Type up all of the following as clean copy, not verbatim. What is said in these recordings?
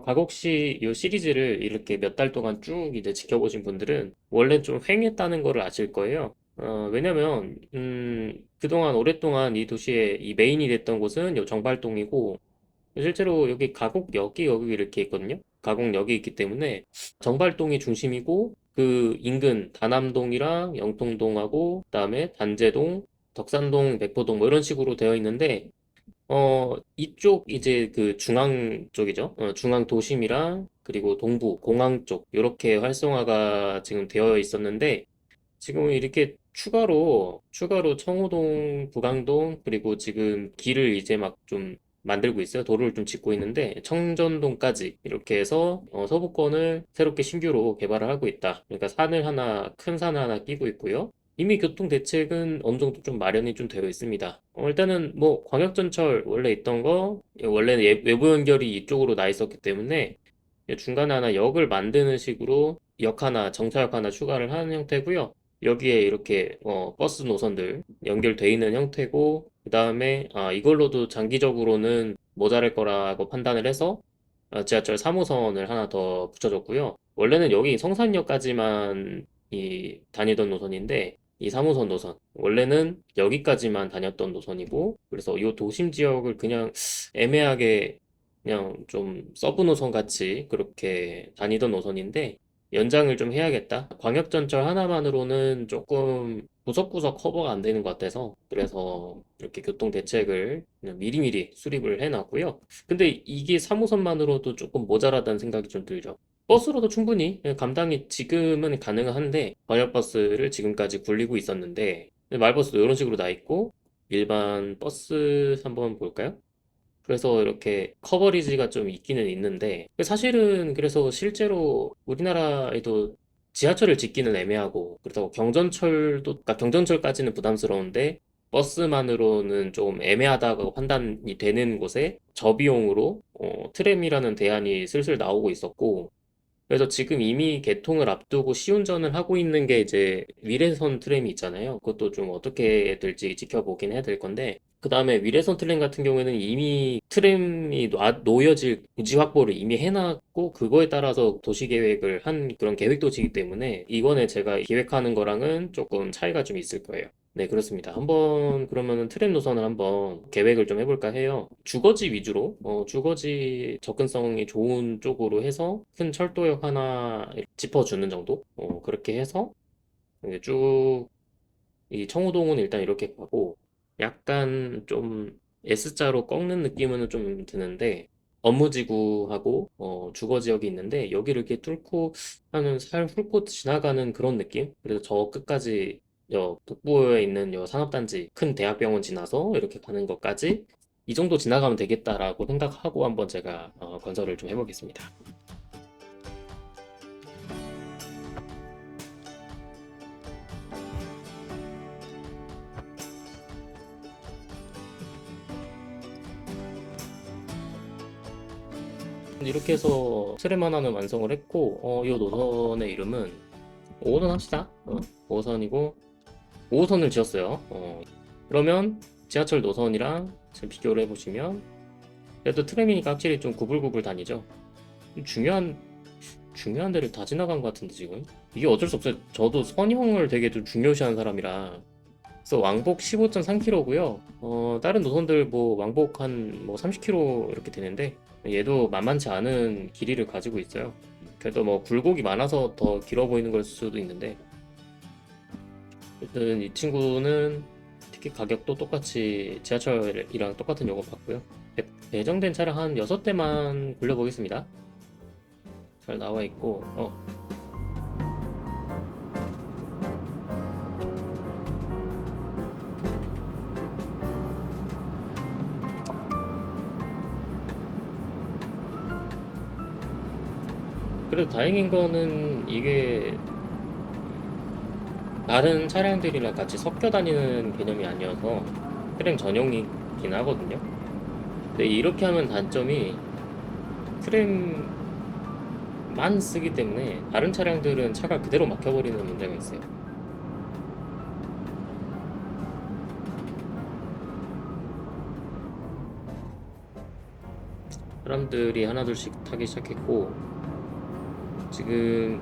가곡시 이 시리즈를 이렇게 몇 달 동안 쭉 이제 지켜보신 분들은 원래 좀 횡했다는 거를 아실 거예요. 왜냐면, 그동안 오랫동안 이 도시의 이 메인이 됐던 곳은 요 정발동이고, 실제로 여기 가곡역이 여기 이렇게 있거든요. 가곡역이 있기 때문에 정발동이 중심이고, 그 인근 다남동이랑 영통동하고, 그다음에 단제동, 덕산동, 백포동 뭐 이런 식으로 되어 있는데, 이쪽 이제 그 중앙 쪽이죠. 중앙 도심이랑 그리고 동부 공항 쪽 이렇게 활성화가 지금 되어 있었는데 지금 이렇게 추가로 청호동, 부강동 그리고 지금 길을 이제 막 좀 만들고 있어요. 도로를 좀 짓고 있는데 청전동까지 이렇게 해서 서부권을 새롭게 신규로 개발을 하고 있다. 그러니까 큰 산을 하나 끼고 있고요. 이미 교통 대책은 어느 정도 좀 마련이 좀 되어 있습니다. 일단은 뭐 광역전철 원래 있던 거 원래는 외부 연결이 이쪽으로 나 있었기 때문에 중간에 하나 역을 만드는 식으로 역 하나 정차역 하나 추가를 하는 형태고요. 여기에 이렇게 버스 노선들 연결돼 있는 형태고 그 다음에 이걸로도 장기적으로는 모자랄 거라고 판단을 해서 지하철 3호선을 하나 더 붙여줬고요. 원래는 여기 성산역까지만 다니던 노선인데 이 3호선 노선 원래는 여기까지만 다녔던 노선이고 그래서 이 도심 지역을 그냥 애매하게 그냥 좀 서브 노선 같이 그렇게 다니던 노선인데 연장을 좀 해야겠다. 광역전철 하나만으로는 조금 구석구석 커버가 안 되는 것 같아서 그래서 이렇게 교통 대책을 그냥 미리미리 수립을 해놨고요. 근데 이게 3호선만으로도 조금 모자라다는 생각이 좀 들죠. 버스로도 충분히 감당이 지금은 가능한데 광역버스를 지금까지 굴리고 있었는데 말버스도 이런 식으로 나 있고 일반 버스 한번 볼까요? 그래서 이렇게 커버리지가 좀 있기는 있는데 사실은 그래서 실제로 우리나라에도 지하철을 짓기는 애매하고 그렇다고 그러니까 경전철까지는 부담스러운데 버스만으로는 좀 애매하다고 판단이 되는 곳에 저비용으로 트램이라는 대안이 슬슬 나오고 있었고 그래서 지금 이미 개통을 앞두고 시운전을 하고 있는 게 이제 위례선 트램이 있잖아요. 그것도 좀 어떻게 될지 지켜보긴 해야 될 건데, 그 다음에 위례선 트램 같은 경우에는 이미 트램이 놓여질 부지 확보를 이미 해놨고, 그거에 따라서 도시 계획을 한 그런 계획 도시이기 때문에, 이번에 제가 기획하는 거랑은 조금 차이가 좀 있을 거예요. 네, 그렇습니다. 한번 그러면은 트램 노선을 한번 계획을 좀 해볼까 해요. 주거지 위주로, 주거지 접근성이 좋은 쪽으로 해서 큰 철도역 하나 짚어주는 정도? 그렇게 해서 이제 쭉 이 청호동은 일단 이렇게 가고 약간 좀 S자로 꺾는 느낌은 좀 드는데 업무지구하고 주거지역이 있는데 여기를 이렇게 뚫고 살 훑고 지나가는 그런 느낌? 그래서 저 끝까지 북부에 있는 산업단지 큰 대학병원 지나서 이렇게 가는 것까지 이 정도 지나가면 되겠다라고 생각하고 한번 제가 건설을 좀 해보겠습니다. 이렇게 해서 트램 하나는 완성을 했고, 이 노선의 이름은 5호선 합시다. 5호선이고, 5호선을 지었어요. 그러면 지하철 노선이랑 지금 비교를 해보시면, 그래도 트램이니까 확실히 좀 구불구불 다니죠. 중요한, 중요한 데를 다 지나간 것 같은데, 지금. 이게 어쩔 수 없어요. 저도 선형을 되게 좀 중요시하는 사람이라. 그래서 왕복 15.3km고요. 다른 노선들 뭐 왕복 한 뭐 30km 이렇게 되는데 얘도 만만치 않은 길이를 가지고 있어요. 그래도 뭐 굴곡이 많아서 더 길어 보이는 걸 수도 있는데 어쨌든 이 친구는 티켓 가격도 똑같이 지하철이랑 똑같은 요금 받고요. 배정된 차량 한 6대만 굴려보겠습니다. 잘 나와 있고 그래도 다행인 거는 이게 다른 차량들이랑 같이 섞여 다니는 개념이 아니어서 트램 전용이긴 하거든요. 근데 이렇게 하면 단점이 트램만 쓰기 때문에 다른 차량들은 차가 그대로 막혀버리는 문제가 있어요. 사람들이 하나둘씩 타기 시작했고, 지금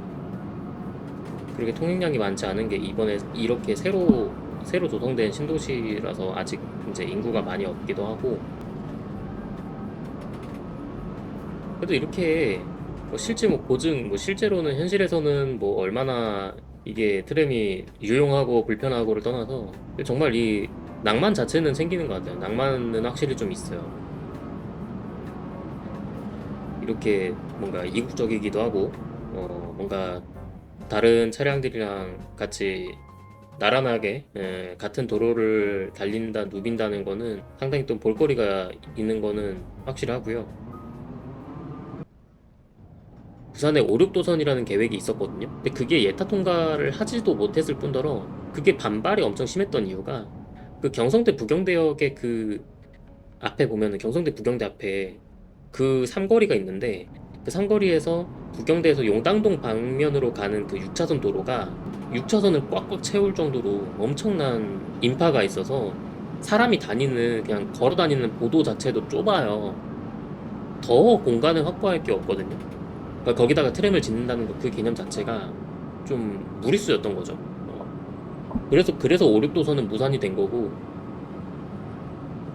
그렇게 통행량이 많지 않은 게 이번에 이렇게 새로 조성된 신도시라서 아직 이제 인구가 많이 없기도 하고, 그래도 이렇게 뭐 실제 뭐 보증, 뭐 실제로는 현실에서는 뭐 얼마나 이게 트램이 유용하고 불편하고를 떠나서 정말 이 낭만 자체는 생기는 것 같아요. 낭만은 확실히 좀 있어요. 이렇게 뭔가 이국적이기도 하고, 뭔가 다른 차량들이랑 같이 나란하게 같은 도로를 달린다, 누빈다는 거는 상당히 또 볼거리가 있는 거는 확실하고요. 부산에 5, 6도선이라는 계획이 있었거든요. 근데 그게 예타 통과를 하지도 못했을 뿐더러 그게 반발이 엄청 심했던 이유가 그 경성대 부경대역의 그 앞에 보면은 경성대 부경대 앞에 그 삼거리가 있는데 그 삼거리에서 부경대에서 용당동 방면으로 가는 그 6차선 도로가 6차선을 꽉꽉 채울 정도로 엄청난 인파가 있어서 사람이 다니는 그냥 걸어 다니는 보도 자체도 좁아요. 더 공간을 확보할 게 없거든요. 그러니까 거기다가 트램을 짓는다는 그 개념 자체가 좀 무리수였던 거죠. 그래서 5, 6도선은 무산이 된 거고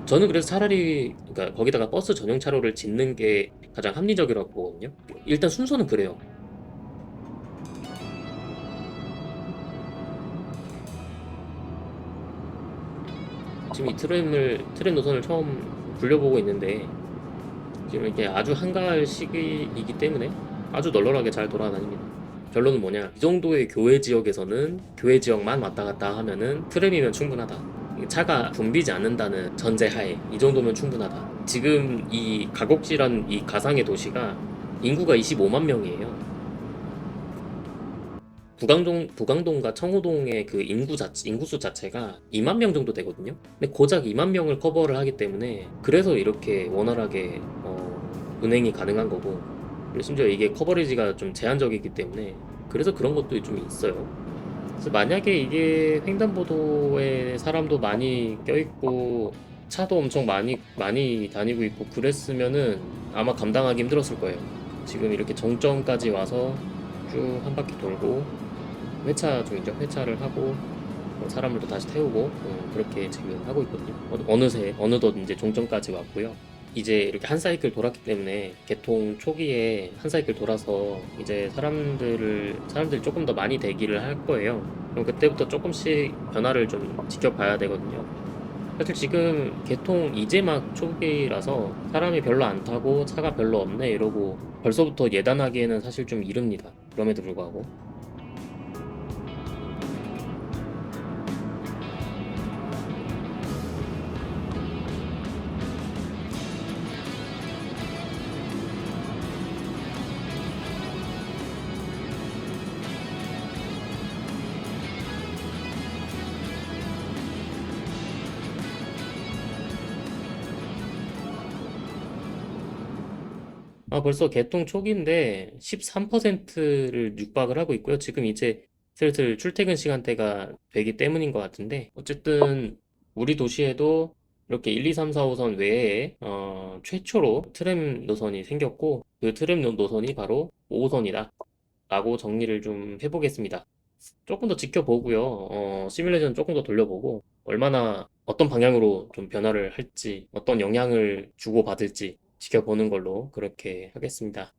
저는 그래서 차라리 그러니까 거기다가 버스 전용 차로를 짓는 게 가장 합리적이라고 보거든요. 일단 순서는 그래요. 지금 이 트램 노선을 처음 굴려보고 있는데 지금 이게 아주 한가할 시기이기 때문에 아주 널널하게 잘 돌아다닙니다. 결론은 뭐냐? 이 정도의 교외 지역에서는 교외 지역만 왔다 갔다 하면은 트램이면 충분하다. 차가 붐비지 않는다는 전제하에 이 정도면 충분하다. 지금 이 가곡지란 이 가상의 도시가 인구가 25만 명이에요. 부강동과 청호동의 그 인구수 자체가 2만 명 정도 되거든요. 근데 고작 2만 명을 커버를 하기 때문에 그래서 이렇게 원활하게 운행이 가능한 거고 그리고 심지어 이게 커버리지가 좀 제한적이기 때문에 그래서 그런 것도 좀 있어요. 그래서 만약에 이게 횡단보도에 사람도 많이 껴있고 차도 엄청 많이 다니고 있고 그랬으면은 아마 감당하기 힘들었을 거예요. 지금 이렇게 정점까지 와서 쭉 한 바퀴 돌고 회차 중이죠. 회차를 하고 사람을 또 다시 태우고 그렇게 지금 하고 있거든요. 어느덧 이제 종점까지 왔고요. 이제 이렇게 한 사이클 돌았기 때문에 개통 초기에 한 사이클 돌아서 이제 사람들이 조금 더 많이 대기를 할 거예요. 그럼 그때부터 조금씩 변화를 좀 지켜봐야 되거든요. 사실 지금 개통 이제 막 초기라서 사람이 별로 안 타고 차가 별로 없네 이러고 벌써부터 예단하기에는 사실 좀 이릅니다. 그럼에도 불구하고. 벌써 개통 초기인데 13%를 육박을 하고 있고요. 지금 이제 슬슬 출퇴근 시간대가 되기 때문인 것 같은데, 어쨌든 우리 도시에도 이렇게 1, 2, 3, 4호선 외에 최초로 트램 노선이 생겼고, 그 트램 노선이 바로 5호선이다. 라고 정리를 좀 해보겠습니다. 조금 더 지켜보고요. 시뮬레이션 조금 더 돌려보고, 얼마나 어떤 방향으로 좀 변화를 할지, 어떤 영향을 주고받을지 지켜보는 걸로 그렇게 하겠습니다.